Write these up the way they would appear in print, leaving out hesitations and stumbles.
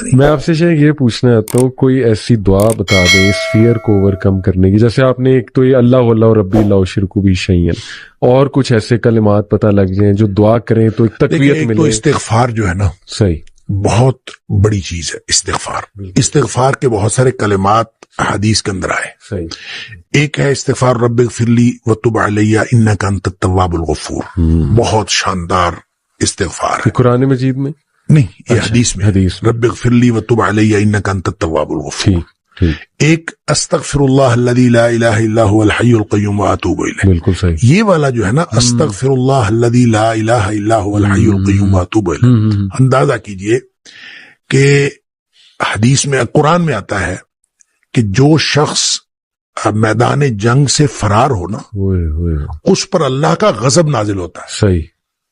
نہیں. میں آپ سے شاید یہ پوچھنا چاہتا ہوں کوئی ایسی دعا بتا دیں اس فیئر کو اوور کم کرنے کی. جیسے آپ نے ایک تو یہ اللہ ربی لا اشرک بہ شیئا، اور کچھ ایسے کلمات پتہ لگ جائیں جو دعا کریں تو ایک تقویت ملے. تو استغفار جو ہے نا صحیح بہت بڑی چیز ہے. استغفار کے بہت سارے کلمات حدیث کے اندر آئے. صحیح. ایک ہے استغفار رب اغفر لی وتب علی انک انت التواب الغفور. بہت شاندار استغفار ہے. قرآن مجید میں نہیں، یہ حدیث میں رب اغفر لی وتب علی انک انت التواب الغفور. ایک استغفر اللہ الذی لا الہ الا هو الحی القیوم واتوب الیہ. بالکل صحیح. یہ والا جو ہے نا استغفر اللہ الذی لا الہ الا هو الحی القیوم واتوب الیہ، اندازہ کیجئے کہ حدیث میں قرآن میں آتا ہے کہ جو شخص میدان جنگ سے فرار ہو نا اس پر اللہ کا غضب نازل ہوتا ہے. صحیح.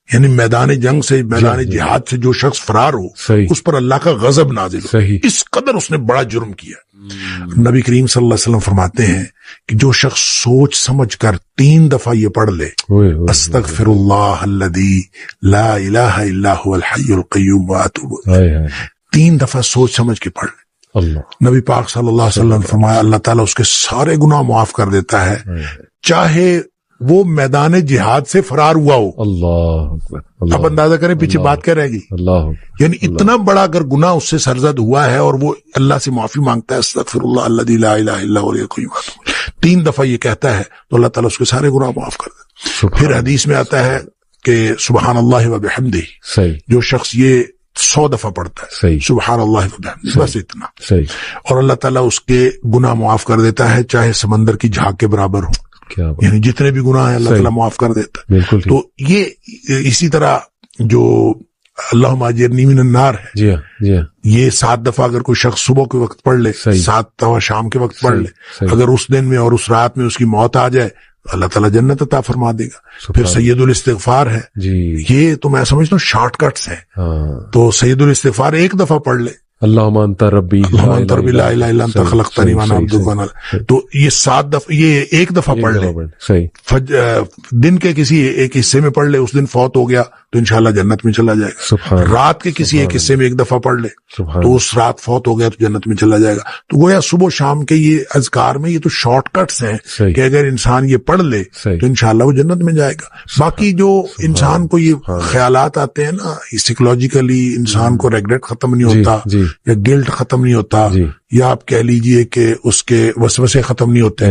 یعنی میدان جنگ سے، میدان جہاد سے جو شخص فرار ہو اس پر اللہ کا غضب نازل ہو. اس قدر اس نے بڑا جرم کیا. نبی کریم صلی اللہ علیہ وسلم فرماتے ہیں کہ جو شخص سوچ سمجھ کر 3 دفعہ یہ پڑھ لے استغفر اللہ الذی لا الہ الا هو الحی القیوم واتوب الیہ، 3 دفعہ سوچ سمجھ کے پڑھ لے، نبی پاک صلی اللہ علیہ وسلم فرمایا اللہ تعالیٰ اس کے سارے گناہ معاف کر دیتا ہے، چاہے وہ میدان جہاد سے فرار ہوا ہو. اللہ اب اندازہ کریں پیچھے بات کیا رہے گی. یعنی اتنا بڑا اگر گناہ اس سے سرزد ہوا ہے اور وہ اللہ سے معافی مانگتا ہے استغفر اللہ الذی لا الہ الا هو الحی القیوم 3 دفعہ یہ کہتا ہے تو اللہ تعالیٰ اس کے سارے گناہ معاف کر دیتا. پھر حدیث میں آتا ہے کہ سبحان اللہ و بحمدہ، جو شخص یہ 100 دفعہ پڑھتا ہے سبحان اللہ و بحمدہ، بس اتنا، اور اللہ تعالیٰ اس کے گناہ معاف کر دیتا ہے چاہے سمندر کی جھاگ کے برابر ہو. یعنی جتنے بھی گناہ ہیں اللہ تعالیٰ معاف کر دیتا ہے. تو یہ اسی طرح جو اللہم اجرنی من النار ہے، یہ 7 دفعہ اگر کوئی شخص صبح کے وقت پڑھ لے، 7 دفعہ شام کے وقت پڑھ لے، اگر اس دن میں اور اس رات میں اس کی موت آ جائے اللہ تعالیٰ جنت عطا فرما دے گا. پھر سید الاستغفار ہے، یہ تو میں سمجھتا ہوں شارٹ کٹس ہیں. تو سید الاستغفار 1 دفعہ پڑھ لے اللہم انت ربی لا الہ الا انت خلقتنی وانا عبدک وانا، تو یہ 7 دفعہ، یہ 1 دفعہ پڑھ لے. دن کے کسی ایک حصے میں پڑھ لے، اس دن فوت ہو گیا تو انشاءاللہ جنت میں چلا جائے گا. رات کے کسی ایک حصے میں 1 دفعہ پڑھ لے تو اس رات فوت ہو گیا تو جنت میں چلا جائے گا. تو گویا صبح و شام کے یہ اذکار میں یہ تو شارٹ کٹس ہیں کہ اگر انسان یہ پڑھ لے تو انشاءاللہ وہ جنت میں جائے گا. باقی جو انسان کو یہ خیالات آتے ہیں نا، سائیکولوجیکلی انسان کو ریگریٹ ختم نہیں ہوتا یا گلٹ ختم نہیں ہوتا، یا آپ کہہ لیجئے کہ اس کے وسوسے ختم نہیں ہوتے،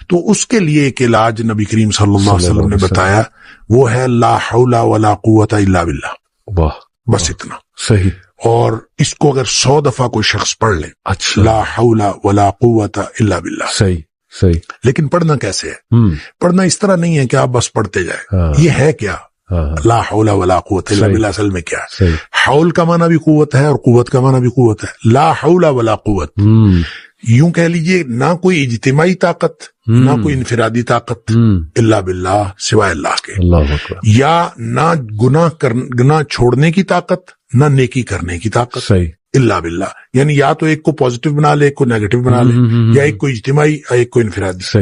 تو اس کے لیے ایک علاج نبی کریم صلی اللہ علیہ وسلم نے بتایا، وہ ہے لا حول ولا قوت الا باللہ. بس اتنا. صحیح. اور اس کو اگر 100 دفعہ کوئی شخص پڑھ لے، لا حول ولا قوت الا باللہ. صحیح. لیکن پڑھنا کیسے ہے؟ پڑھنا اس طرح نہیں ہے کہ آپ بس پڑھتے جائیں. یہ ہے کیا لا حول ولا قوت الا باللہ؟ اصل میں کیا ہے؟ حول کا معنی بھی قوت ہے اور قوت کا معنی بھی قوت ہے. لا حول ولا قوت، یوں کہہ لیجئے نہ کوئی اجتماعی طاقت نہ کوئی انفرادی طاقت الا باللہ، سوائے اللہ کے. یا نہ گناہ چھوڑنے کی طاقت نہ نیکی کرنے کی طاقت الا باللہ. یعنی یا تو ایک کو پازیٹیو بنا لے، ایک کو نیگیٹو بنا لے، یا ایک کو اجتماعی ایک کو انفرادی.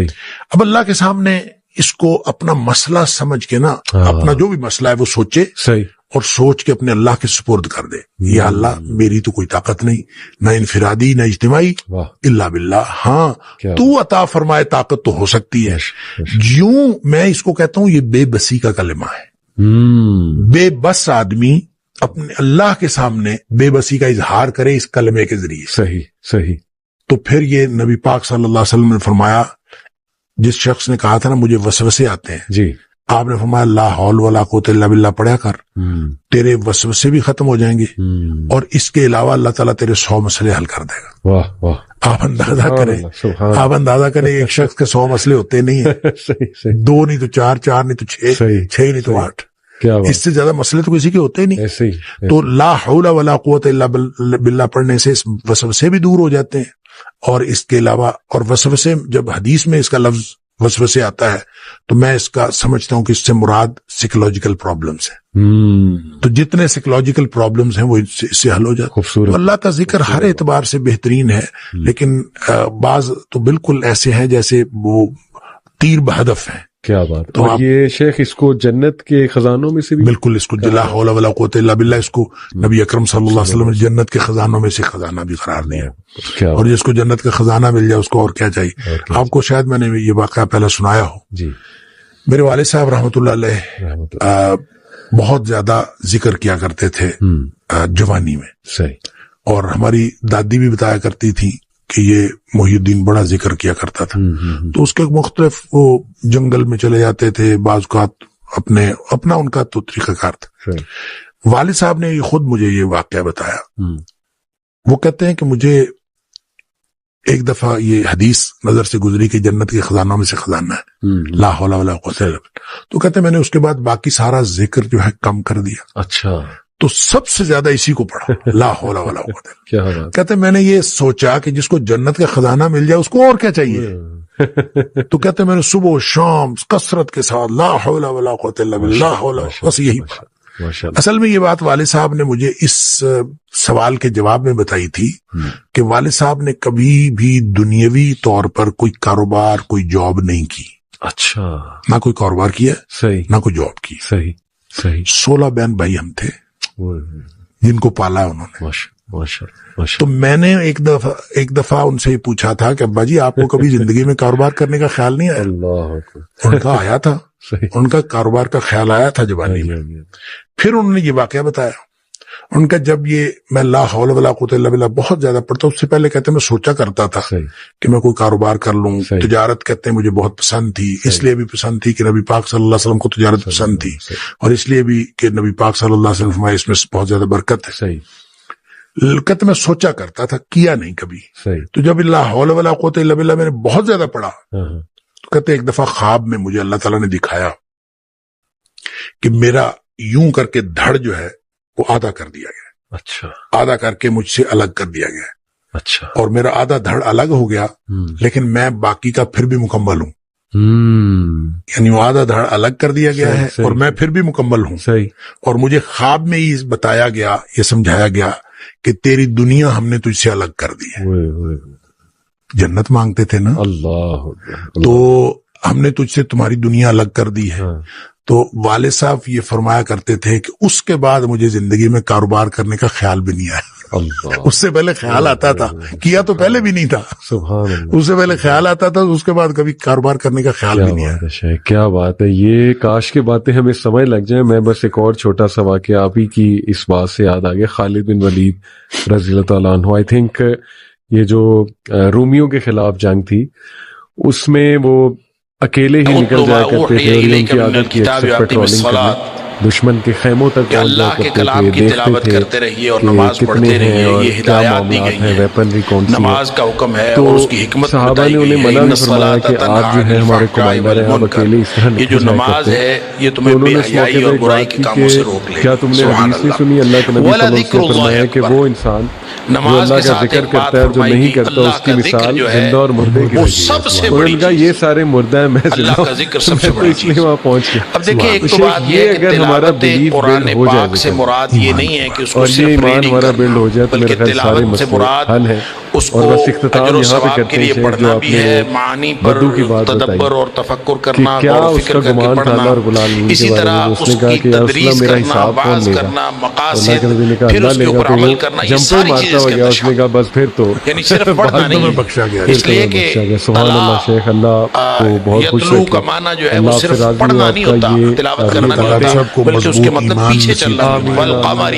اب اللہ کے سامنے اس کو اپنا مسئلہ سمجھ کے نا، اپنا جو بھی مسئلہ ہے وہ سوچے اور سوچ کے اپنے اللہ کے سپرد کر دے. یا اللہ میری تو کوئی طاقت نہیں، نہ انفرادی نہ اجتماعی، الا باللہ. ہاں تو عطا فرمائے طاقت تو ہو سکتی ہے. یوں میں اس کو کہتا ہوں یہ بے بسی کا کلمہ ہے. بے بس آدمی اپنے اللہ کے سامنے بے بسی کا اظہار کرے اس کلمے کے ذریعے. صحیح. تو پھر یہ نبی پاک صلی اللہ علیہ وسلم نے فرمایا، جس شخص نے کہا تھا نا مجھے وسوسے آتے ہیں، آپ نے فرمایا لا حول ولا قوت الا باللہ پڑھا کر، تیرے وسوسے بھی ختم ہو جائیں گے اور اس کے علاوہ اللہ تعالیٰ تیرے 100 مسئلے حل کر دے گا. آپ اندازہ کریں ایک شخص کے 100 مسئلے ہوتے نہیں ہیں. 2 نہیں تو 4، 4 نہیں تو 6، 6 نہیں تو 8. اس سے زیادہ مسئلے تو کسی کے ہوتے ہی نہیں. تو لا حول ولا قوت الا باللہ پڑھنے سے وسوسے بھی دور ہو جاتے ہیں. اور اس کے علاوہ، اور وسوسے جب حدیث میں اس کا لفظ وسوسے آتا ہے تو میں اس کا سمجھتا ہوں کہ اس سے مراد سائیکولوجیکل پرابلمز ہیں. تو جتنے سائیکولوجیکل پرابلمز ہیں وہ اس سے حل ہو جاتے ہیں. تو اللہ کا ذکر ہر اعتبار سے بہترین ہے، لیکن بعض تو بالکل ایسے ہیں جیسے وہ تیر بہدف ہیں. کیا بات. تو اور یہ شیخ اس کو جنت کے خزانوں میں سے بھی بالکل اس کو لا حول ولا قوت الا باللہ اس کو نبی اکرم صلی اللہ علیہ وسلم نے جنت کے خزانوں میں سے خزانہ بھی قرار دیا. اور جس کو جنت کا خزانہ مل جائے اس کو اور کیا چاہیے. آپ کو شاید میں نے یہ واقعہ پہلے سنایا ہو. جی. میرے والد صاحب رحمۃ اللہ علیہ بہت زیادہ ذکر کیا کرتے تھے جوانی میں. صحیح. اور ہماری دادی بھی بتایا کرتی تھی کہ یہ محی الدین بڑا ذکر کیا کرتا تھا. تو اس کے مختلف وہ جنگل میں چلے جاتے تھے بعض اوقات اپنا ان کا تو طریقہ کار تھا. والد صاحب نے خود مجھے یہ واقعہ بتایا. وہ کہتے ہیں کہ مجھے ایک دفعہ یہ حدیث نظر سے گزری کہ جنت کے خزانوں میں سے خزانہ ہے لا حول ولا قوت الا باللہ. تو کہتے ہیں میں نے اس کے بعد باقی سارا ذکر جو ہے کم کر دیا. اچھا. تو سب سے زیادہ اسی کو پڑھا لا حول ولا قوت الا باللہ. کہتے ہیں میں نے یہ سوچا کہ جس کو جنت کا خزانہ مل جائے اس کو اور کیا چاہیے. تو کہتے ہیں میں نے صبح و شام کثرت کے ساتھ لا حول ولا قوت الا باللہ بس یہی پڑھا. اصل میں یہ بات والد صاحب نے مجھے اس سوال کے جواب میں بتائی تھی کہ والد صاحب نے کبھی بھی دنیاوی طور پر کوئی کاروبار کوئی جاب نہیں کی. اچھا. نہ کوئی کاروبار کیا صحیح نہ کوئی جاب کی. صحیح صحیح. 16 بہن بھائی ہم تھے جن کو پالا ہے انہوں نے. تو میں نے ایک دفعہ ان سے پوچھا تھا کہ ابا جی آپ کو کبھی زندگی میں کاروبار کرنے کا خیال نہیں آیا. ان کا آیا تھا. ان کا کاروبار کا خیال آیا تھا جوانی میں. پھر انہوں نے یہ واقعہ بتایا. ان کا جب یہ میں لا حول ولا قوت الا باللہ بہت زیادہ پڑھتا اس سے پہلے کہتے ہیں میں سوچا کرتا تھا کہ میں کوئی کاروبار کر لوں. تجارت کہتے ہیں مجھے بہت پسند تھی. اس لیے بھی پسند تھی کہ نبی پاک صلی اللہ علیہ وسلم کو تجارت پسند تھی اور اس لیے بھی کہ نبی پاک صلی اللہ علیہ وسلم فرمایا اس میں بہت زیادہ برکت ہے. کہتے میں سوچا کرتا تھا کیا نہیں کبھی. تو جب لا حول ولا قوت الا باللہ میں نے بہت زیادہ پڑھا تو کہتے ایک دفعہ خواب میں مجھے اللہ تعالیٰ نے دکھایا کہ میرا یوں کر کے دھڑ جو ہے وہ آدھا کر دیا گیا. اچھا. آدھا کر کے مجھ سے الگ کر دیا گیا. اچھا. اور میرا آدھا دھڑ الگ ہو گیا لیکن میں باقی کا پھر بھی مکمل ہوں. یعنی وہ آدھا دھڑ الگ کر دیا گیا ہے اور میں پھر بھی مکمل ہوں. اور مجھے خواب میں ہی بتایا گیا یہ سمجھایا گیا کہ تیری دنیا ہم نے تجھ سے الگ کر دی ہے. جنت مانگتے تھے نا اللہ تو ہم نے تجھ سے تمہاری دنیا الگ کر دی ہے. تو والد صاحب یہ فرمایا کرتے تھے کہ اس کے بعد مجھے زندگی میں کاروبار کرنے کا خیال بھی نہیں آیا. اس سے پہلے خیال آتا تھا کیا تو پہلے بھی نہیں تھا. اس سے پہلے خیال آتا تھا اس کے بعد کبھی کاروبار کرنے کا خیال بھی نہیں آیا. کیا بات ہے. یہ کاش کی باتیں ہمیں سمجھ لگ جائیں. میں بس ایک اور چھوٹا سا واقعہ آپ ہی کی اس بات سے یاد آ گیا. خالد بن ولید رضی اللہ تعالیٰ عنہ آئی تھنک یہ جو رومیوں کے خلاف جنگ تھی اس میں وہ اکیلے ہی نکل جایا کرتے تھے اور ان کی عادت کی اکثر پیٹرولنگ کرنا دشمن کے خیموں تک پہنچ جایا کرتے تھے. دیکھتے تھے کہ کتنے ہیں اور کیا معاملات ہیں ویپنری کون سی ہے. تو صحابہ نے انہیں منع نہیں فرمایا کہ آپ جو ہے ہمارے کمانڈر ہیں آپ اکیلے اس طرح نکل جایا کرتے. تو انہوں نے اس موقع پر ایک بات کی کہ کیا تم نے حدیث نہیں سنی اللہ کے نبی صلی اللہ علیہ وسلم نے فرمایا کہ وہ انسان جو اللہ کا ذکر کرتا ہے اور جو نہیں کرتا اس کی مثال زندہ اور مردے کی ہے. اور ان کا یہ سارے مردہ ہیں میں زندہ ہوں تو اس لیے وہاں پہنچ گیا. اب دیکھیں ایک تو بات یہ ہے کہ تلاوت قرآن پاک سے مراد یہ نہیں ہے کہ اس کو صرف ریڈنگ کرنا بلکہ تلاوت سے مراد اس کو اجر و ثواب کے لیے پڑھنا بھی ہے. معانی پر تدبر اور تفکر کرنا اور فکر کر کے پڑھنا. اسی طرح اس کی تدریس کرنا واعظ کرنا مقاصد پھر اس کے اوپر عمل کرنا یہ ساری چیز اس کے اندر شامل. یعنی صرف پڑھنا نہیں اس لیے کہ یتلو کا معنی جو ہے وہ صرف پڑھنا نہیں ہوتا تلاوت کرنا نہیں ہوتا بلکہ اس کے مطلب پیچھے چلنا. والقمر